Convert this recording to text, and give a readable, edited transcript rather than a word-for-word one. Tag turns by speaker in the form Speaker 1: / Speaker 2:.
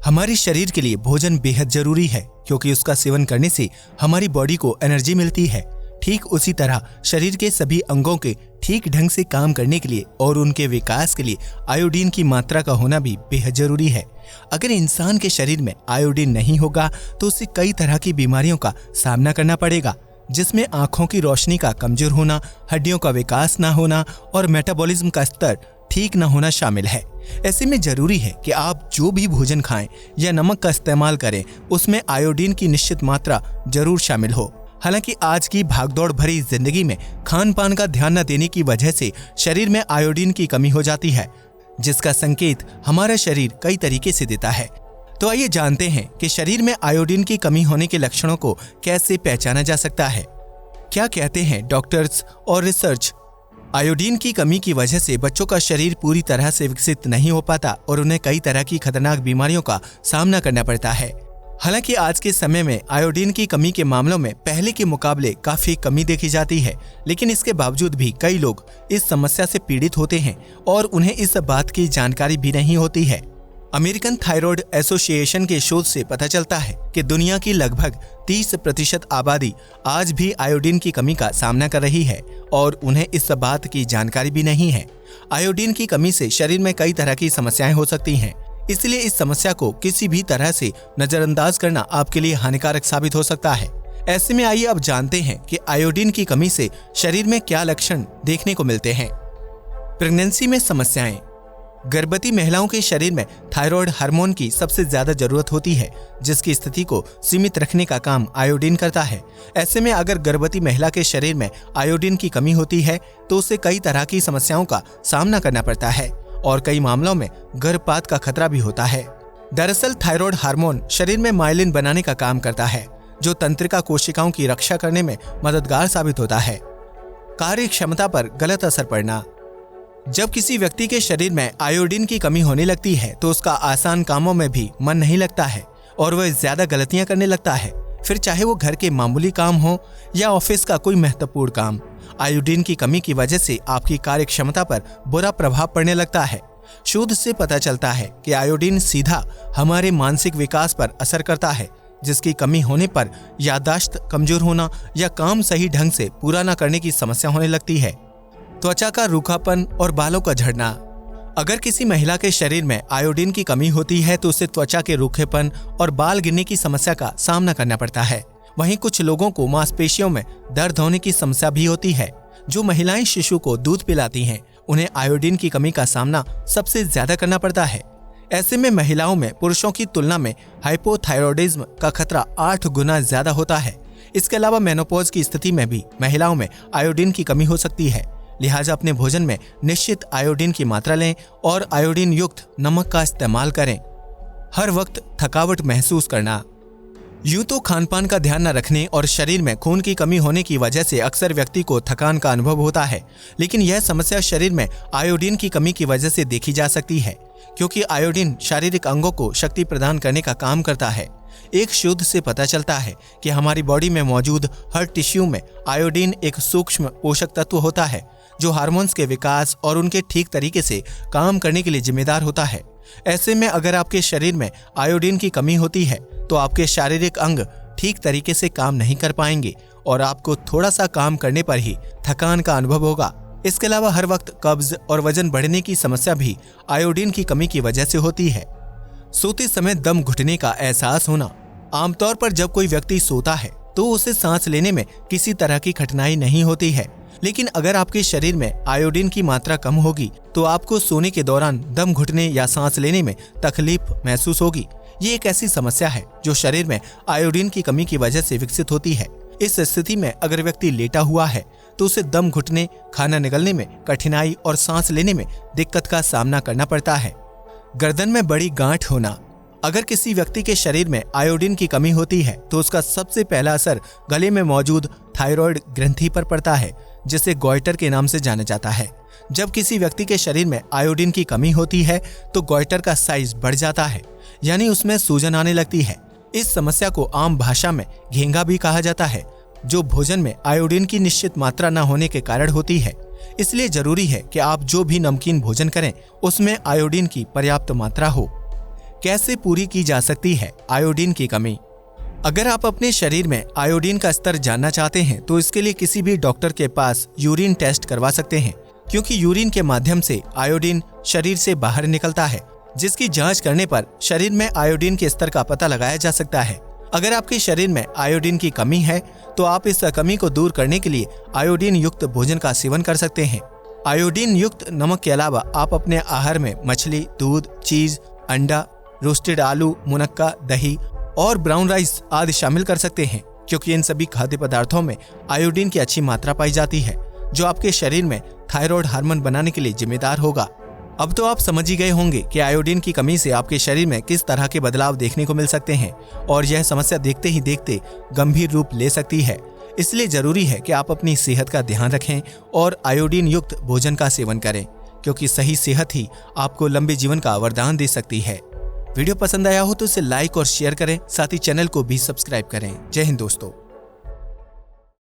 Speaker 1: हमारे शरीर के लिए भोजन बेहद जरूरी है क्योंकि उसका सेवन करने से हमारी बॉडी को एनर्जी मिलती है। ठीक उसी तरह शरीर के सभी अंगों के ठीक ढंग से काम करने के लिए और उनके विकास के लिए आयोडीन की मात्रा का होना भी बेहद जरूरी है। अगर इंसान के शरीर में आयोडीन नहीं होगा तो उसे कई तरह की बीमारियों का सामना करना पड़ेगा, जिसमें आंखों की रोशनी का कमजोर होना, हड्डियों का विकास न होना और मेटाबॉलिज्म का स्तर ठीक न होना शामिल है। ऐसे में जरूरी है कि आप जो भी भोजन खाएं या नमक का इस्तेमाल करें उसमें आयोडीन की निश्चित मात्रा जरूर शामिल हो। हालांकि आज की भागदौड़ भरी जिंदगी में खान पान का ध्यान न देने की वजह से शरीर में आयोडीन की कमी हो जाती है, जिसका संकेत हमारा शरीर कई तरीके से देता है। तो आइए जानते हैं कि शरीर में आयोडीन की कमी होने के लक्षणों को कैसे पहचाना जा सकता है। क्या कहते हैं डॉक्टर्स और रिसर्च? आयोडीन की कमी की वजह से बच्चों का शरीर पूरी तरह से विकसित नहीं हो पाता और उन्हें कई तरह की खतरनाक बीमारियों का सामना करना पड़ता है। हालांकि आज के समय में आयोडीन की कमी के मामलों में पहले के मुकाबले काफी कमी देखी जाती है, लेकिन इसके बावजूद भी कई लोग इस समस्या से पीड़ित होते हैं और उन्हें इस बात की जानकारी भी नहीं होती है। अमेरिकन थायराइड एसोसिएशन के शोध से पता चलता है कि दुनिया की लगभग 30% आबादी आज भी आयोडीन की कमी का सामना कर रही है और उन्हें इस बात की जानकारी भी नहीं है। आयोडीन की कमी से शरीर में कई तरह की समस्याएं हो सकती हैं, इसलिए इस समस्या को किसी भी तरह से नजरअंदाज करना आपके लिए हानिकारक साबित हो सकता है। ऐसे में आइए अब जानते हैं कि आयोडीन की कमी से शरीर में क्या लक्षण देखने को मिलते हैं। प्रेगनेंसी में समस्याएं। गर्भवती महिलाओं के शरीर में थायराइड हार्मोन की सबसे ज्यादा जरूरत होती है, जिसकी स्थिति को सीमित रखने का काम आयोडीन करता है। ऐसे में अगर गर्भवती महिला के शरीर में आयोडीन की कमी होती है तो उसे कई तरह की समस्याओं का सामना करना पड़ता है और कई मामलों में गर्भपात का खतरा भी होता है। दरअसल थायराइड हार्मोन शरीर में माइलिन बनाने का काम करता है, जो तंत्रिका कोशिकाओं की रक्षा करने में मददगार साबित होता है। कार्य क्षमता पर गलत असर पड़ना। जब किसी व्यक्ति के शरीर में आयोडीन की कमी होने लगती है तो उसका आसान कामों में भी मन नहीं लगता है और वह ज्यादा गलतियां करने लगता है, फिर चाहे वो घर के मामूली काम हो या ऑफिस का कोई महत्वपूर्ण काम। आयोडीन की कमी की वजह से आपकी कार्य क्षमता पर बुरा प्रभाव पड़ने लगता है। शोध से पता चलता है कि आयोडीन सीधा हमारे मानसिक विकास पर असर करता है, जिसकी कमी होने पर याददाश्त कमजोर होना या काम सही ढंग से पूरा न करने की समस्या होने लगती है। त्वचा का रूखापन और बालों का झड़ना। अगर किसी महिला के शरीर में आयोडीन की कमी होती है तो उसे त्वचा के रूखेपन और बाल गिरने की समस्या का सामना करना पड़ता है। वहीं कुछ लोगों को मांसपेशियों में दर्द होने की समस्या भी होती है। जो महिलाएं शिशु को दूध पिलाती हैं, उन्हें आयोडीन की कमी का सामना सबसे ज्यादा करना पड़ता है। ऐसे में महिलाओं में पुरुषों की तुलना में हाइपोथायरॉयडिज्म का खतरा 8 गुना ज्यादा होता है। इसके अलावा मेनोपॉज की स्थिति में भी महिलाओं में आयोडीन की कमी हो सकती है। लिहाजा अपने भोजन में निश्चित आयोडीन की मात्रा लें और आयोडीन युक्त नमक का इस्तेमाल करें। हर वक्त थकावट महसूस करना। यूं तो खान पान का ध्यान न रखने और शरीर में खून की कमी होने की वजह से अक्सर व्यक्ति को थकान का अनुभव होता है, लेकिन यह समस्या शरीर में आयोडीन की कमी की वजह से देखी जा सकती है, क्योंकि आयोडीन शारीरिक अंगों को शक्ति प्रदान करने का काम करता है। एक शोध से पता चलता है कि हमारी बॉडी में मौजूद हर टिश्यू में आयोडीन एक सूक्ष्म पोषक तत्व होता है, जो हार्मोन्स के विकास और उनके ठीक तरीके से काम करने के लिए जिम्मेदार होता है। ऐसे में अगर आपके शरीर में आयोडीन की कमी होती है तो आपके शारीरिक अंग ठीक तरीके से काम नहीं कर पाएंगे और आपको थोड़ा सा काम करने पर ही थकान का अनुभव होगा। इसके अलावा हर वक्त कब्ज और वजन बढ़ने की समस्या भी आयोडीन की कमी की वजह से होती है। सोते समय दम घुटने का एहसास होना। आमतौर पर जब कोई व्यक्ति सोता है तो उसे सांस लेने में किसी तरह की कठिनाई नहीं होती है, लेकिन अगर आपके शरीर में आयोडीन की मात्रा कम होगी तो आपको सोने के दौरान दम घुटने या सांस लेने में तकलीफ महसूस होगी। ये एक ऐसी समस्या है जो शरीर में आयोडीन की कमी की वजह से विकसित होती है। इस स्थिति में अगर व्यक्ति लेटा हुआ है तो उसे दम घुटने, खाना निगलने में कठिनाई और सांस लेने में दिक्कत का सामना करना पड़ता है। गर्दन में बड़ी गांठ होना। अगर किसी व्यक्ति के शरीर में आयोडीन की कमी होती है तो उसका सबसे पहला असर गले में मौजूद थायराइड ग्रंथि पर पड़ता है, जिसे गॉइटर के नाम से जाना जाता है। जब किसी व्यक्ति के शरीर में आयोडीन की कमी होती है तो गॉइटर का साइज बढ़ जाता है, यानी उसमें सूजन आने लगती है। इस समस्या को आम भाषा में घेंगा भी कहा जाता है, जो भोजन में आयोडीन की निश्चित मात्रा न होने के कारण होती है। इसलिए जरूरी है कि आप जो भी नमकीन भोजन करें उसमें आयोडीन की पर्याप्त मात्रा हो। कैसे पूरी की जा सकती है आयोडीन की कमी। अगर आप अपने शरीर में आयोडीन का स्तर जानना चाहते हैं तो इसके लिए किसी भी डॉक्टर के पास यूरिन टेस्ट करवा सकते हैं, क्योंकि यूरिन के माध्यम से आयोडीन शरीर से बाहर निकलता है, जिसकी जांच करने पर शरीर में आयोडीन के स्तर का पता लगाया जा सकता है। अगर आपके शरीर में आयोडीन की कमी है तो आप इस कमी को दूर करने के लिए आयोडीन युक्त भोजन का सेवन कर सकते हैं। आयोडीन युक्त नमक के अलावा आप अपने आहार में मछली, दूध, चीज, अंडा, रोस्टेड आलू, मुनक्का, दही और ब्राउन राइस आदि शामिल कर सकते हैं, क्योंकि इन सभी खाद्य पदार्थों में आयोडीन की अच्छी मात्रा पाई जाती है, जो आपके शरीर में थायराइड हार्मोन बनाने के लिए जिम्मेदार होगा। अब तो आप समझ ही गए होंगे कि आयोडीन की कमी से आपके शरीर में किस तरह के बदलाव देखने को मिल सकते हैं और यह समस्या देखते ही देखते गंभीर रूप ले सकती है। इसलिए जरूरी है कि आप अपनी सेहत का ध्यान रखें और आयोडीन युक्त भोजन का सेवन करें, क्योंकि सही सेहत ही आपको लंबे जीवन का वरदान दे सकती है। वीडियो पसंद आया हो तो इसे लाइक और शेयर करें, साथ ही चैनल को भी सब्सक्राइब करें। जय हिंद दोस्तों।